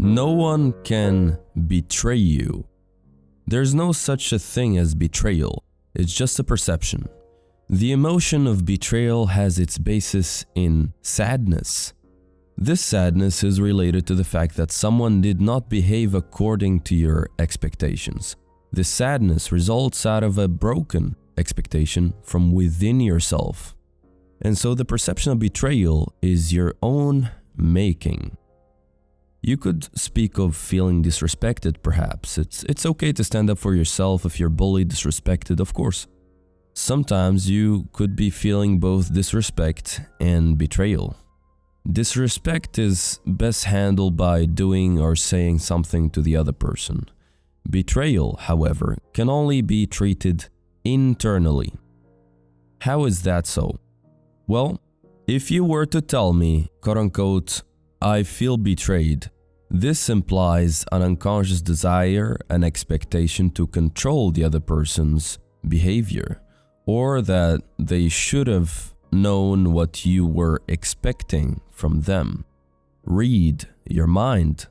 No one can betray you. There's no such a thing as betrayal, it's just a perception. The emotion of betrayal has its basis in sadness. This sadness is related to the fact that someone did not behave according to your expectations. This sadness results out of a broken expectation from within yourself. And so the perception of betrayal is your own making. You could speak of feeling disrespected, perhaps. It's okay to stand up for yourself if you're bullied, disrespected, of course. Sometimes you could be feeling both disrespect and betrayal. Disrespect is best handled by doing or saying something to the other person. Betrayal, however, can only be treated internally. How is that so? Well, if you were to tell me, quote-unquote, I feel betrayed, this implies an unconscious desire and expectation to control the other person's behavior, or that they should have known what you were expecting from them. Read your mind.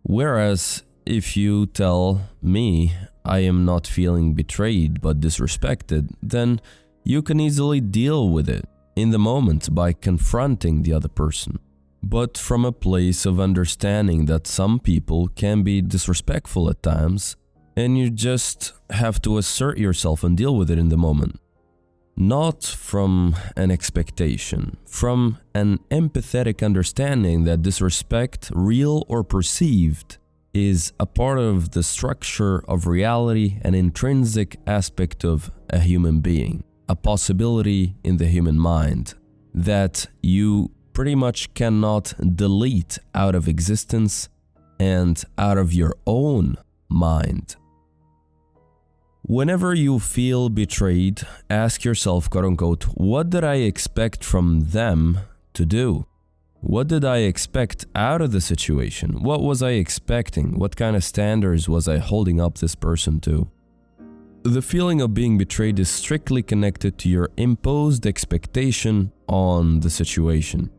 Whereas if you tell me I am not feeling betrayed but disrespected, then you can easily deal with it in the moment by confronting the other person, but from a place of understanding that some people can be disrespectful at times, and you just have to assert yourself and deal with it in the moment. Not from an expectation, from an empathetic understanding that disrespect, real or perceived, is a part of the structure of reality, an intrinsic aspect of a human being, a possibility in the human mind that you pretty much cannot delete out of existence and out of your own mind. Whenever you feel betrayed, ask yourself, quote-unquote, what did I expect from them to do? What did I expect out of the situation? What was I expecting? What kind of standards was I holding up this person to? The feeling of being betrayed is strictly connected to your imposed expectation on the situation.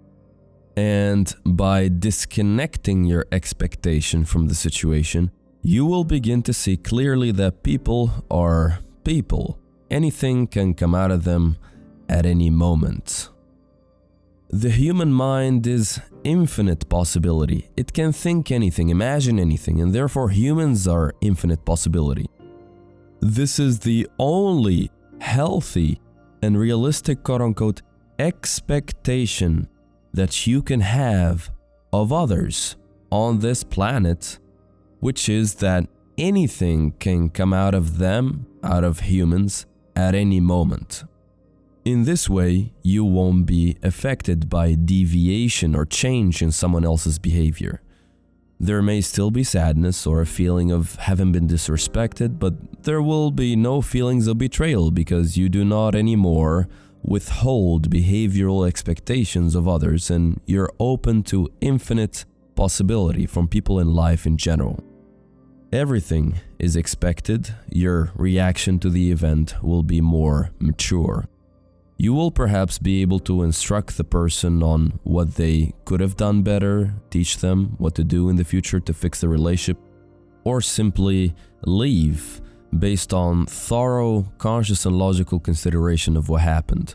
And by disconnecting your expectation from the situation, you will begin to see clearly that people are people. Anything can come out of them at any moment. The human mind is infinite possibility. It can think anything, imagine anything, and therefore humans are infinite possibility. This is the only healthy and realistic, quote-unquote, expectation that you can have of others on this planet, which is that anything can come out of them, out of humans, at any moment. In this way, you won't be affected by deviation or change in someone else's behavior. There may still be sadness or a feeling of having been disrespected, but there will be no feelings of betrayal because you do not anymore withhold behavioral expectations of others, and you're open to infinite possibility from people in life in general. Everything is expected. Your reaction to the event will be more mature. You will perhaps be able to instruct the person on what they could have done better, teach them what to do in the future to fix the relationship, or simply leave based on thorough, conscious and logical consideration of what happened.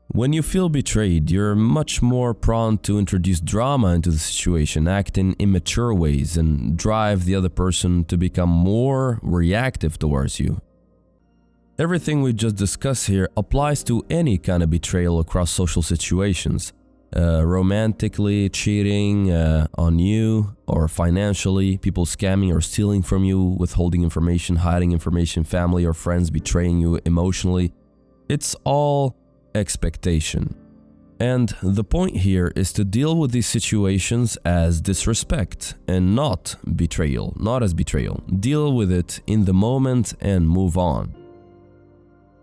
When you feel betrayed, you're much more prone to introduce drama into the situation, act in immature ways, and drive the other person to become more reactive towards you. Everything we just discussed here applies to any kind of betrayal across social situations. Romantically, cheating on you, or financially, people scamming or stealing from you, withholding information, hiding information, family or friends betraying you emotionally. It's all expectation. And the point here is to deal with these situations as disrespect and not betrayal, not as betrayal. Deal with it in the moment and move on.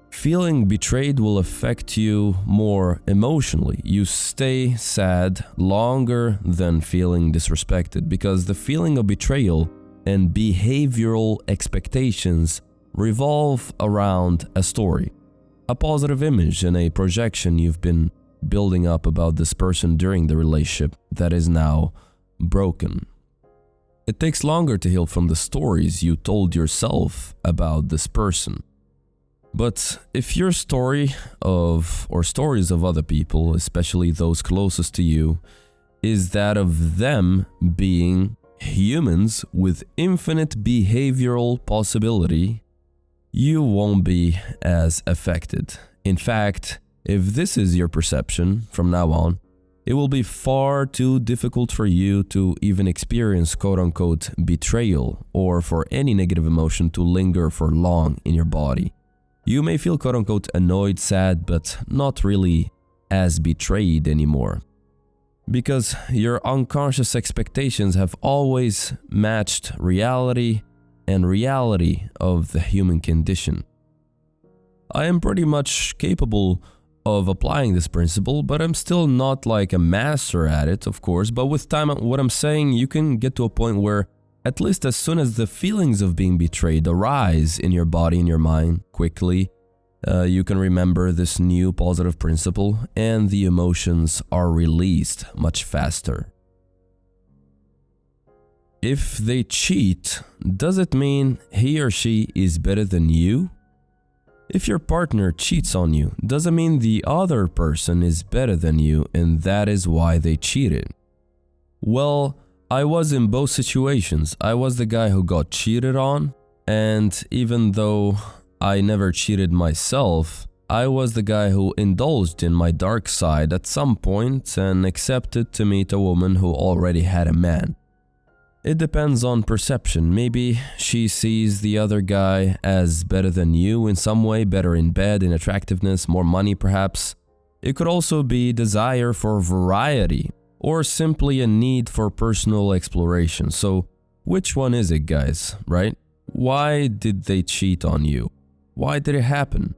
Feeling betrayed will affect you more emotionally. You stay sad longer than feeling disrespected because the feeling of betrayal and behavioral expectations revolve around a story, a positive image and a projection you've been building up about this person during the relationship that is now broken. It takes longer to heal from the stories you told yourself about this person. But if your story or stories of other people, especially those closest to you, is that of them being humans with infinite behavioral possibility, you won't be as affected. In fact, if this is your perception from now on, it will be far too difficult for you to even experience quote-unquote betrayal or for any negative emotion to linger for long in your body. You may feel quote-unquote annoyed, sad, but not really as betrayed anymore. Because your unconscious expectations have always matched reality and reality of the human condition. I am pretty much capable of applying this principle, but I'm still not like a master at it, of course. But with time, what I'm saying, you can get to a point where at least as soon as the feelings of being betrayed arise in your body and your mind quickly, you can remember this new positive principle and the emotions are released much faster. If they cheat, does it mean he or she is better than you? If your partner cheats on you, does it mean the other person is better than you and that is why they cheated? Well, I was in both situations. I was the guy who got cheated on, and even though I never cheated myself, I was the guy who indulged in my dark side at some point and accepted to meet a woman who already had a man. It depends on perception. Maybe she sees the other guy as better than you in some way, better in bed, in attractiveness, more money perhaps. It could also be desire for variety, or simply a need for personal exploration. So, which one is it, guys, right? Why did they cheat on you? Why did it happen?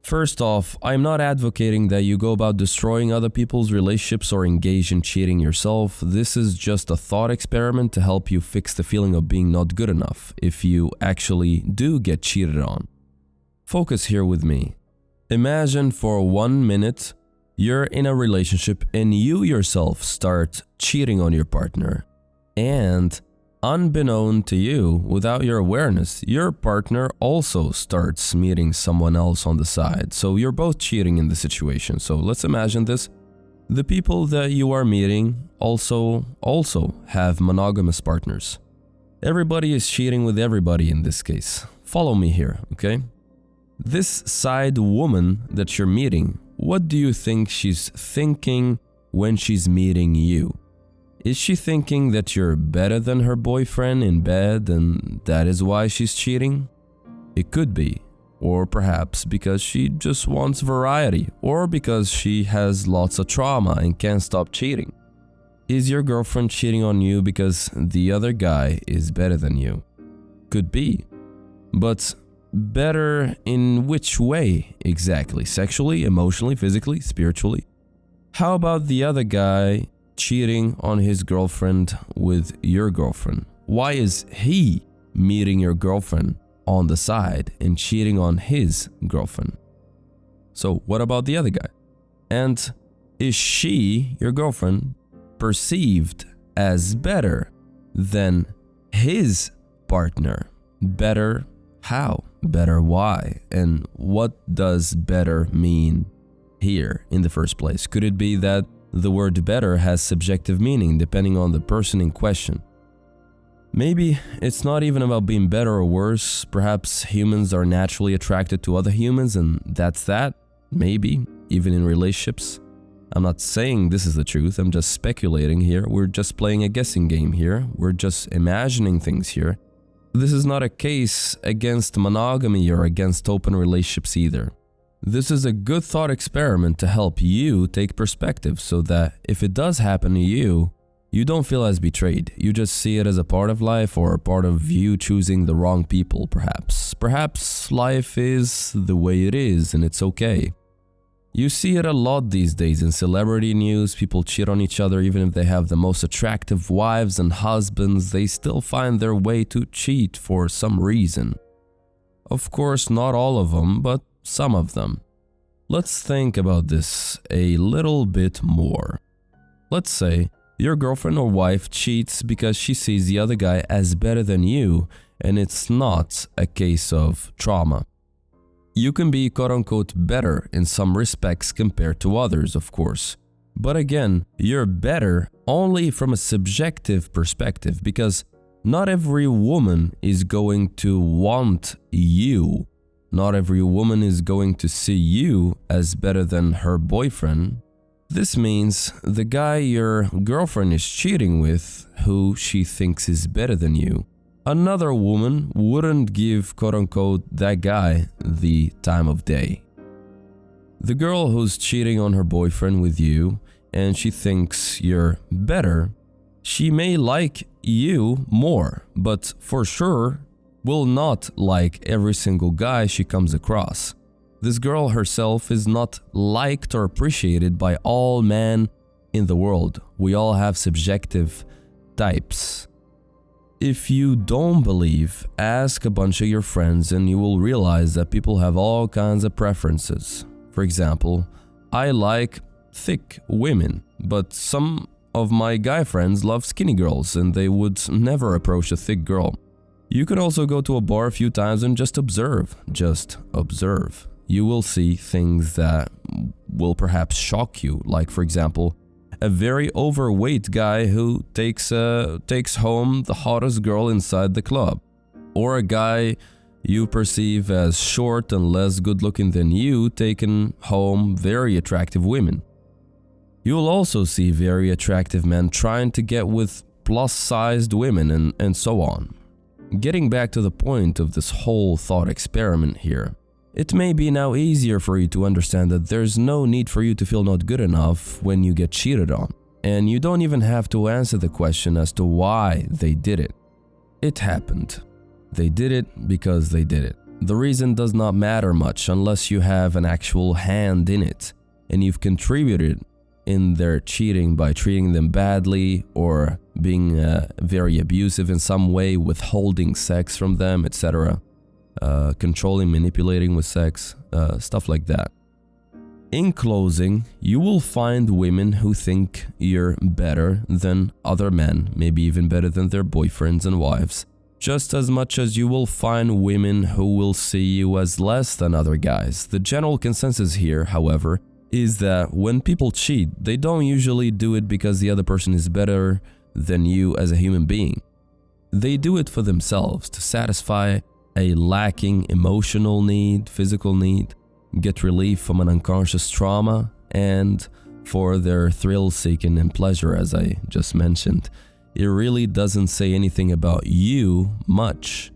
First off, I'm not advocating that you go about destroying other people's relationships or engage in cheating yourself. This is just a thought experiment to help you fix the feeling of being not good enough if you actually do get cheated on. Focus here with me. Imagine for 1 minute you're in a relationship and you yourself start cheating on your partner. And unbeknown to you, without your awareness, your partner also starts meeting someone else on the side. So you're both cheating in the situation. So let's imagine this. The people that you are meeting also have monogamous partners. Everybody is cheating with everybody in this case. Follow me here, okay? This side woman that you're meeting, what do you think she's thinking when she's meeting you? Is she thinking that you're better than her boyfriend in bed and that is why she's cheating? It could be. Or perhaps because she just wants variety, or because she has lots of trauma and can't stop cheating. Is your girlfriend cheating on you because the other guy is better than you? Could be. But better in which way exactly? Sexually, emotionally, physically, spiritually? How about the other guy cheating on his girlfriend with your girlfriend? Why is he meeting your girlfriend on the side and cheating on his girlfriend? So what about the other guy? And is she, your girlfriend, perceived as better than his partner? Better how? Better why? And what does better mean here in the first place? Could it be that the word better has subjective meaning depending on the person in question? Maybe it's not even about being better or worse. Perhaps humans are naturally attracted to other humans and that's that. Maybe, even in relationships. I'm not saying this is the truth, I'm just speculating here. We're just playing a guessing game here. We're just imagining things here. This is not a case against monogamy or against open relationships either. This is a good thought experiment to help you take perspective so that if it does happen to you, you don't feel as betrayed. You just see it as a part of life or a part of you choosing the wrong people, perhaps. Perhaps life is the way it is and it's okay. You see it a lot these days in celebrity news. People cheat on each other even if they have the most attractive wives and husbands. They still find their way to cheat for some reason. Of course, not all of them, but some of them. Let's think about this a little bit more. Let's say Your girlfriend or wife cheats because she sees the other guy as better than you, and it's not a case of trauma. You can be quote-unquote better in some respects compared to others, of course. But again, you're better only from a subjective perspective, because not every woman is going to want you. Not every woman is going to see you as better than her boyfriend. This means the guy your girlfriend is cheating with, who she thinks is better than you, another woman wouldn't give quote-unquote that guy the time of day. The girl who's cheating on her boyfriend with you and she thinks you're better, she may like you more, but for sure will not like every single guy she comes across. This girl herself is not liked or appreciated by all men in the world. We all have subjective types. If you don't believe, ask a bunch of your friends and you will realize that people have all kinds of preferences. For example, I like thick women, but some of my guy friends love skinny girls and they would never approach a thick girl. You could also go to a bar a few times and just observe. Just observe. You will see things that will perhaps shock you, like for example, a very overweight guy who takes home the hottest girl inside the club, or a guy you perceive as short and less good-looking than you taking home very attractive women. You'll also see very attractive men trying to get with plus-sized women and so on. Getting back to the point of this whole thought experiment here, it may be now easier for you to understand that there's no need for you to feel not good enough when you get cheated on, and you don't even have to answer the question as to why they did it. It happened. They did it because they did it. The reason does not matter much unless you have an actual hand in it, and you've contributed in their cheating by treating them badly or being very abusive in some way, withholding sex from them, etc. Controlling, manipulating with sex, stuff like that. In closing, you will find women who think you're better than other men, maybe even better than their boyfriends and wives, just as much as you will find women who will see you as less than other guys. The general consensus here, however, is that when people cheat, they don't usually do it because the other person is better than you as a human being. They do it for themselves, to satisfy a lacking emotional need, physical need, get relief from an unconscious trauma, and for their thrill-seeking and pleasure, as I just mentioned. It really doesn't say anything about you much.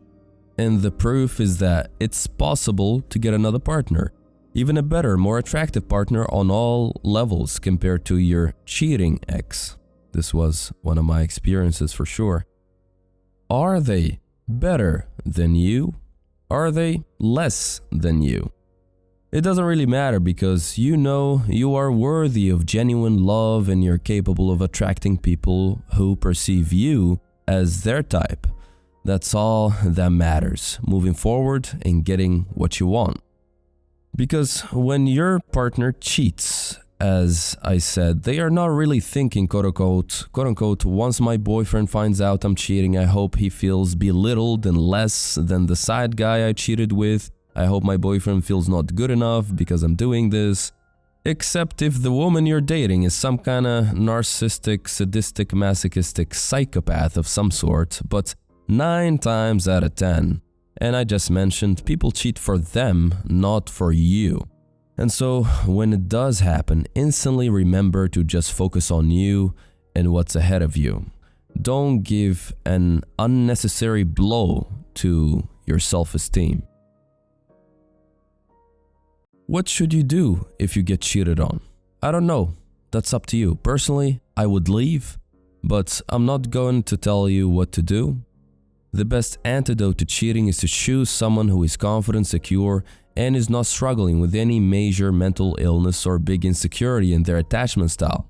And the proof is that it's possible to get another partner, even a better, more attractive partner on all levels compared to your cheating ex. This was one of my experiences for sure. Are they better than you? Are they less than you? It doesn't really matter because you know you are worthy of genuine love and you're capable of attracting people who perceive you as their type. That's all that matters, moving forward and getting what you want. Because when your partner cheats, as I said, they are not really thinking, quote-unquote, once my boyfriend finds out I'm cheating, I hope he feels belittled and less than the side guy I cheated with. I hope my boyfriend feels not good enough because I'm doing this. Except if the woman you're dating is some kind of narcissistic, sadistic, masochistic psychopath of some sort, but 9 times out of 10, and I just mentioned, people cheat for them, not for you. And so, when it does happen, instantly remember to just focus on you and what's ahead of you. Don't give an unnecessary blow to your self-esteem. What should you do if you get cheated on? I don't know. That's up to you. Personally, I would leave, but I'm not going to tell you what to do. The best antidote to cheating is to choose someone who is confident, secure, and is not struggling with any major mental illness or big insecurity in their attachment style.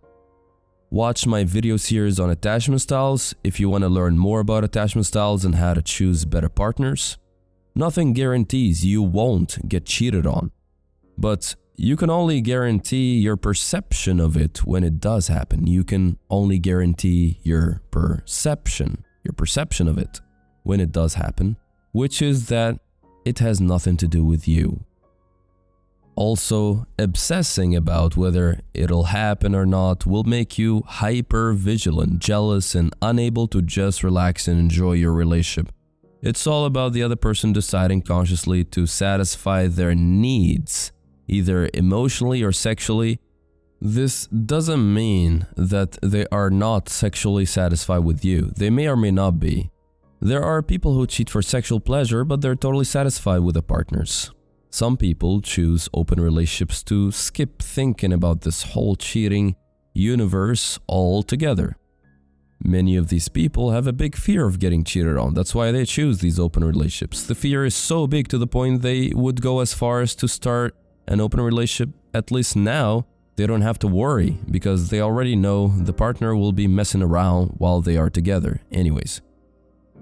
Watch my video series on attachment styles if you want to learn more about attachment styles and how to choose better partners. Nothing guarantees you won't get cheated on, but you can only guarantee your perception of it when it does happen. You can only guarantee your perception of it when it does happen, which is that it has nothing to do with you. Also, obsessing about whether it'll happen or not will make you hyper vigilant, jealous, and unable to just relax and enjoy your relationship. It's all about the other person deciding consciously to satisfy their needs, either emotionally or sexually. This doesn't mean that they are not sexually satisfied with you. They may or may not be. There are people who cheat for sexual pleasure, but they're totally satisfied with their partners. Some people choose open relationships to skip thinking about this whole cheating universe altogether. Many of these people have a big fear of getting cheated on. That's why they choose these open relationships. The fear is so big to the point they would go as far as to start an open relationship. At least now, they don't have to worry because they already know the partner will be messing around while they are together. Anyways,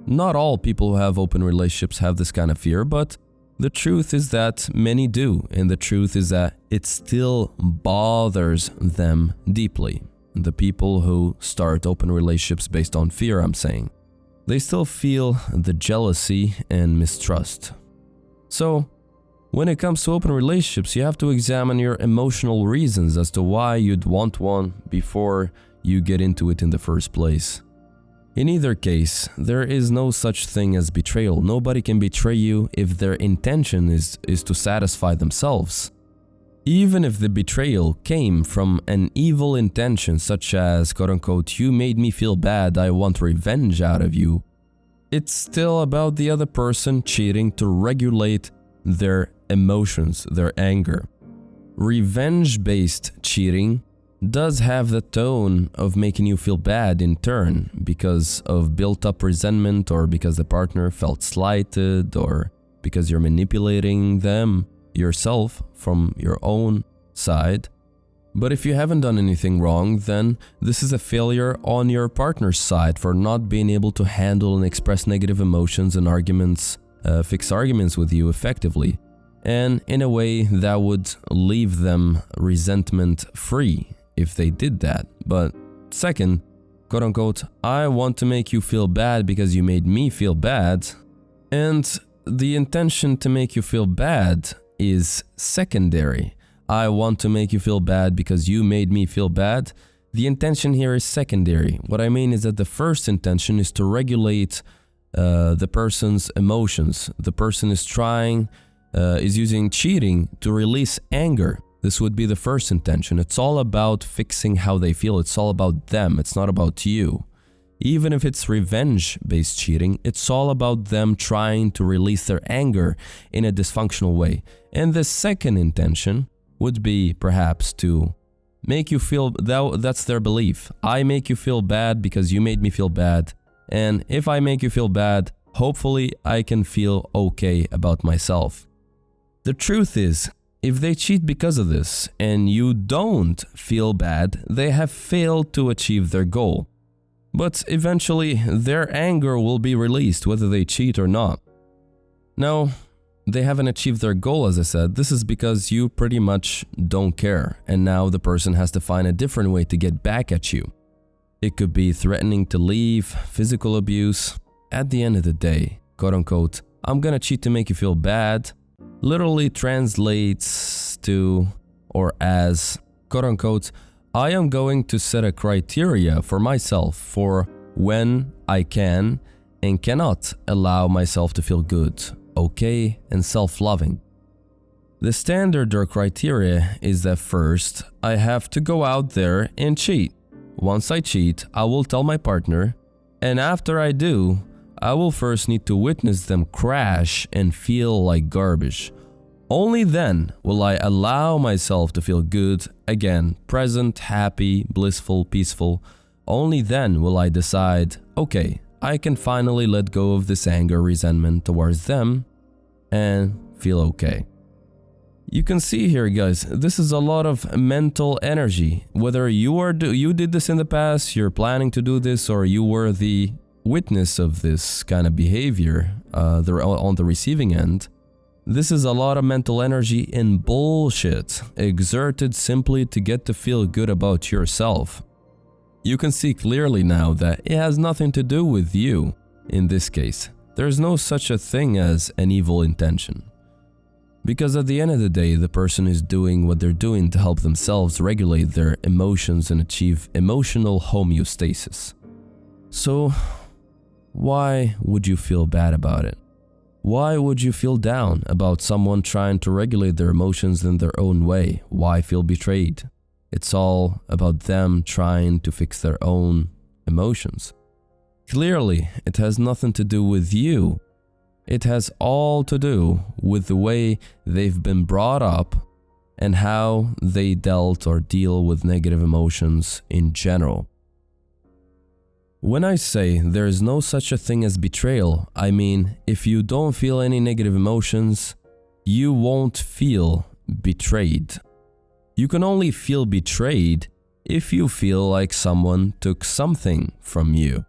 not all people who have open relationships have this kind of fear, but the truth is that many do, and the truth is that it still bothers them deeply. The people who start open relationships based on fear, I'm saying, they still feel the jealousy and mistrust. So, when it comes to open relationships, you have to examine your emotional reasons as to why you'd want one before you get into it in the first place. In either case, there is no such thing as betrayal. Nobody can betray you if their intention is to satisfy themselves. Even if the betrayal came from an evil intention, such as, quote-unquote, you made me feel bad, I want revenge out of you, it's still about the other person cheating to regulate their emotions, their anger. Revenge-based cheating does have the tone of making you feel bad in turn because of built-up resentment, or because the partner felt slighted, or because you're manipulating them yourself from your own side. But if you haven't done anything wrong, then this is a failure on your partner's side for not being able to handle and express negative emotions and arguments, fix arguments with you effectively, and in a way that would leave them resentment-free if they did that. But second, quote-unquote, I want to make you feel bad because you made me feel bad, and the intention to make you feel bad is secondary. I want to make you feel bad because you made me feel bad. The intention here is secondary. What I mean is that the first intention is to regulate the person's emotions. The person is using cheating to release anger. This would be the first intention. It's all about fixing how they feel. It's all about them. It's not about you. Even if it's revenge-based cheating, it's all about them trying to release their anger in a dysfunctional way. And the second intention would be perhaps to make you feel, that's their belief. I make you feel bad because you made me feel bad. And if I make you feel bad, hopefully I can feel okay about myself. The truth is, if they cheat because of this and you don't feel bad, they have failed to achieve their goal. But eventually, their anger will be released whether they cheat or not. Now, they haven't achieved their goal, as I said. This is because you pretty much don't care, and now the person has to find a different way to get back at you. It could be threatening to leave, physical abuse. At the end of the day, quote-unquote, I'm gonna cheat to make you feel bad, literally translates to, or as, quote-unquote, I am going to set a criteria for myself for when I can and cannot allow myself to feel good, okay, and self-loving. The standard or criteria is that first, I have to go out there and cheat. Once I cheat, I will tell my partner, and after I do, I will first need to witness them crash and feel like garbage. Only then will I allow myself to feel good, again, present, happy, blissful, peaceful. Only then will I decide, okay, I can finally let go of this anger, resentment towards them and feel okay. You can see here, guys, this is a lot of mental energy. Whether you did this in the past, you're planning to do this, or you were the witness of this kind of behavior on the receiving end, This is a lot of mental energy and bullshit exerted simply to get to feel good about yourself. You can see clearly now that it has nothing to do with you in this case. There's no such a thing as an evil intention. Because at the end of the day, the person is doing what they're doing to help themselves regulate their emotions and achieve emotional homeostasis. So, why would you feel bad about it? Why would you feel down about someone trying to regulate their emotions in their own way? Why feel betrayed? It's all about them trying to fix their own emotions. Clearly, it has nothing to do with you. It has all to do with the way they've been brought up and how they dealt or deal with negative emotions in general. When I say there is no such a thing as betrayal, I mean if you don't feel any negative emotions, you won't feel betrayed. You can only feel betrayed if you feel like someone took something from you.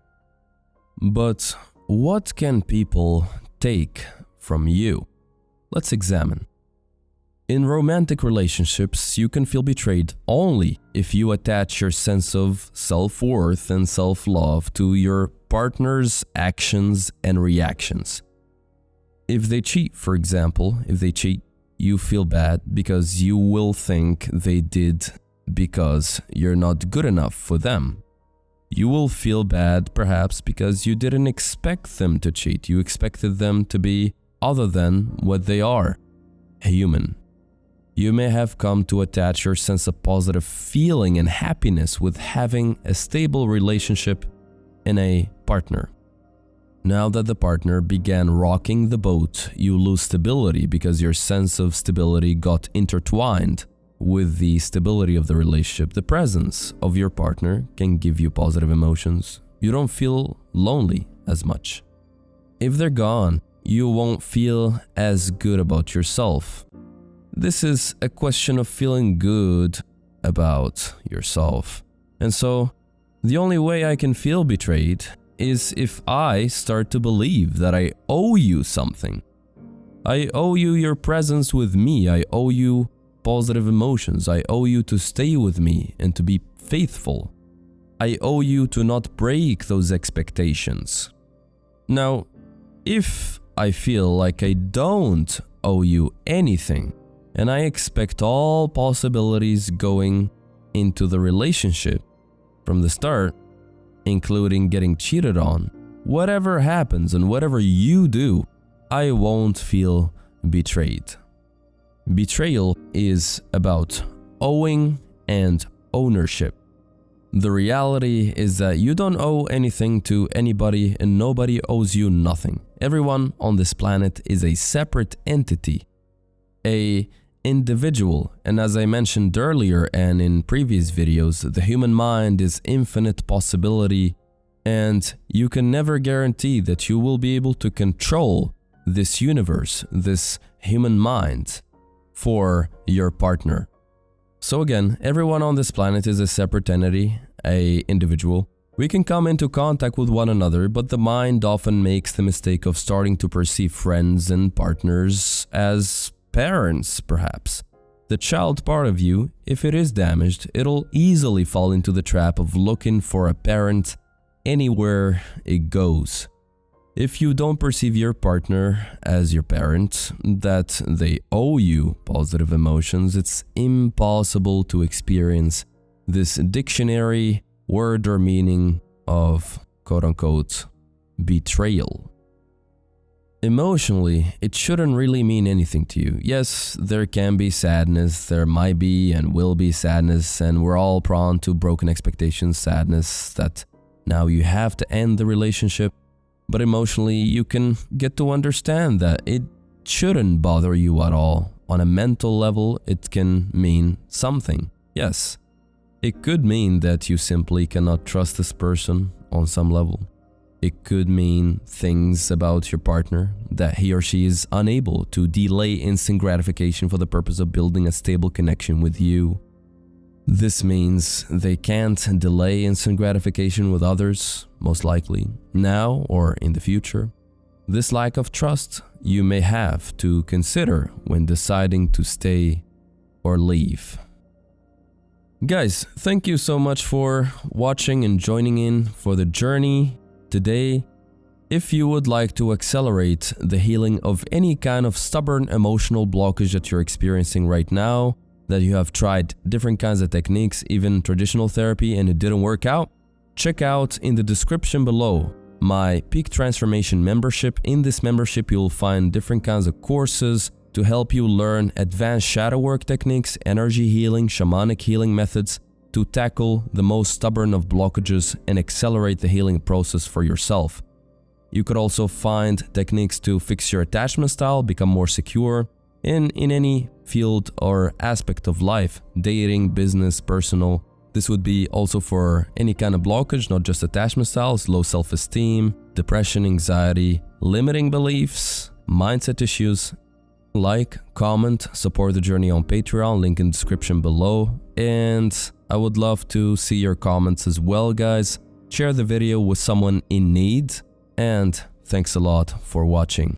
But what can people take from you? Let's examine. In romantic relationships, you can feel betrayed only if you attach your sense of self-worth and self-love to your partner's actions and reactions. If they cheat, for example, you feel bad because you will think they did because you're not good enough for them. You will feel bad perhaps because you didn't expect them to cheat. You expected them to be other than what they are, human. You may have come to attach your sense of positive feeling and happiness with having a stable relationship in a partner. Now that the partner began rocking the boat, you lose stability because your sense of stability got intertwined with the stability of the relationship. The presence of your partner can give you positive emotions. You don't feel lonely as much. If they're gone, you won't feel as good about yourself. This is a question of feeling good about yourself. And so, the only way I can feel betrayed is if I start to believe that I owe you something. I owe you your presence with me. I owe you positive emotions. I owe you to stay with me and to be faithful. I owe you to not break those expectations. Now, if I feel like I don't owe you anything, and I expect all possibilities going into the relationship from the start, including getting cheated on, whatever happens and whatever you do, I won't feel betrayed. Betrayal is about owing and ownership. The reality is that you don't owe anything to anybody and nobody owes you nothing. Everyone on this planet is a separate entity, an individual, and as I mentioned earlier and in previous videos, the human mind is infinite possibility, and you can never guarantee that you will be able to control this universe, this human mind, for your partner. So again, everyone on this planet is a separate entity, an individual. We can come into contact with one another, but the mind often makes the mistake of starting to perceive friends and partners as parents, perhaps. The child part of you, if it is damaged, it'll easily fall into the trap of looking for a parent anywhere it goes. If you don't perceive your partner as your parent, that they owe you positive emotions, it's impossible to experience this dictionary word or meaning of quote-unquote betrayal. Emotionally, it shouldn't really mean anything to you. Yes, there can be sadness, there might be and will be sadness, and we're all prone to broken expectations, sadness that now you have to end the relationship. But emotionally, you can get to understand that it shouldn't bother you at all. On a mental level, it can mean something. Yes, it could mean that you simply cannot trust this person on some level. It could mean things about your partner, that he or she is unable to delay instant gratification for the purpose of building a stable connection with you. This means they can't delay instant gratification with others, most likely, now or in the future. This lack of trust, you may have to consider when deciding to stay or leave. Guys, thank you so much for watching and joining in for the journey today. If you would like to accelerate the healing of any kind of stubborn emotional blockage that you're experiencing right now, that you have tried different kinds of techniques, even traditional therapy, and it didn't work out, check out in the description below my Peak Transformation membership. In this membership, you'll find different kinds of courses to help you learn advanced shadow work techniques, energy healing, shamanic healing methods to tackle the most stubborn of blockages and accelerate the healing process for yourself. You could also find techniques to fix your attachment style, become more secure in any field or aspect of life, dating, business, personal. This would be also for any kind of blockage, not just attachment styles, low self-esteem, depression, anxiety, limiting beliefs, mindset issues. Like, comment, support the journey on Patreon, link in the description below. And I would love to see your comments as well, guys. Share the video with someone in need. And thanks a lot for watching.